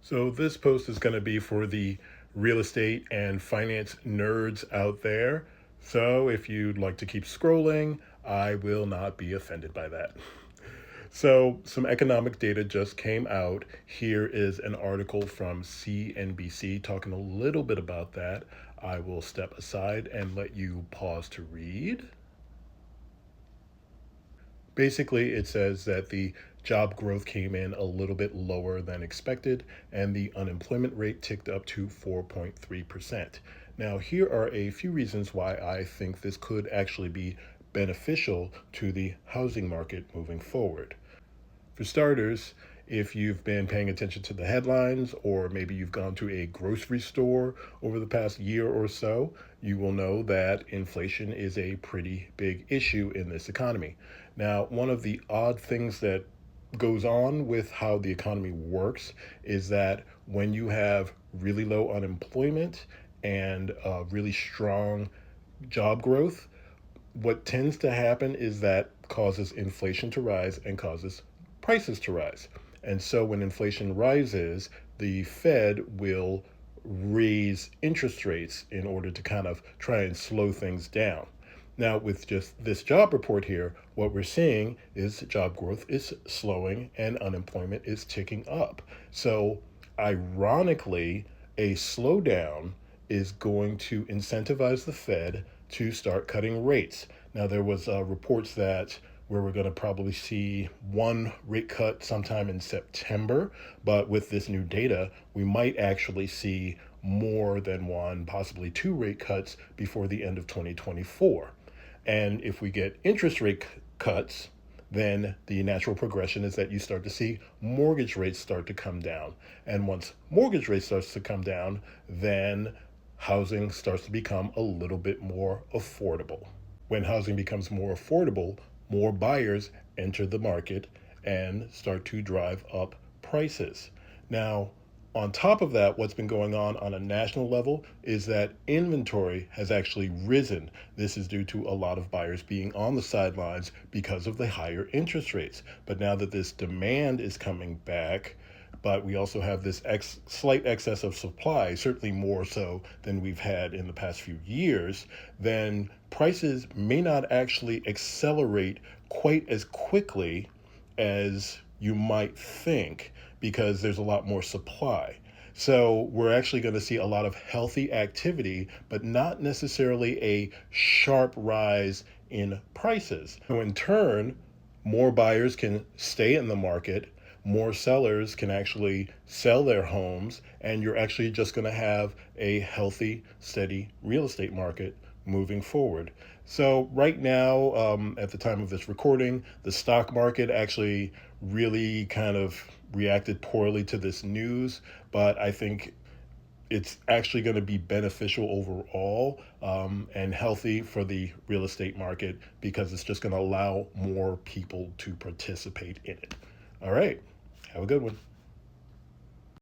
So this post is going to be for the real estate and finance nerds out there. So if you'd like to keep scrolling, I will not be offended by that. So some economic data just came out. Here is an article from CNBC talking a little bit about that. I will step aside and let you pause to read. Basically, it says that the job growth came in a little bit lower than expected, and the unemployment rate ticked up to 4.3%. Now, here are a few reasons why I think this could actually be beneficial to the housing market moving forward. For starters, if you've been paying attention to the headlines, or maybe you've gone to a grocery store over the past year or so, you will know that inflation is a pretty big issue in this economy. Now, one of the odd things that goes on with how the economy works is that when you have really low unemployment and really strong job growth, what tends to happen is that causes inflation to rise and causes prices to rise. And so when inflation rises, the Fed will raise interest rates in order to kind of try and slow things down. Now, with just this job report here, what we're seeing is job growth is slowing and unemployment is ticking up. So, ironically, a slowdown is going to incentivize the Fed to start cutting rates. Now, there was reports that where we're going to probably see one rate cut sometime in September, but with this new data, we might actually see more than one, possibly two rate cuts before the end of 2024. And if we get interest rate cuts, then the natural progression is that you start to see mortgage rates start to come down. And once mortgage rates starts to come down, then housing starts to become a little bit more affordable. When housing becomes more affordable, more buyers enter the market and start to drive up prices. Now, on top of that, what's been going on a national level is that inventory has actually risen. This is due to a lot of buyers being on the sidelines because of the higher interest rates. But now that this demand is coming back, but we also have this slight excess of supply, certainly more so than we've had in the past few years, then prices may not actually accelerate quite as quickly as you might think because there's a lot more supply. So we're actually going to see a lot of healthy activity, but not necessarily a sharp rise in prices. So in turn, more buyers can stay in the market, more sellers can actually sell their homes, and you're actually just going to have a healthy, steady real estate market moving forward. So right now, at the time of this recording, the stock market actually really kind of reacted poorly to this news, but I think it's actually going to be beneficial overall and healthy for the real estate market because it's just going to allow more people to participate in it. All right. Have a good one.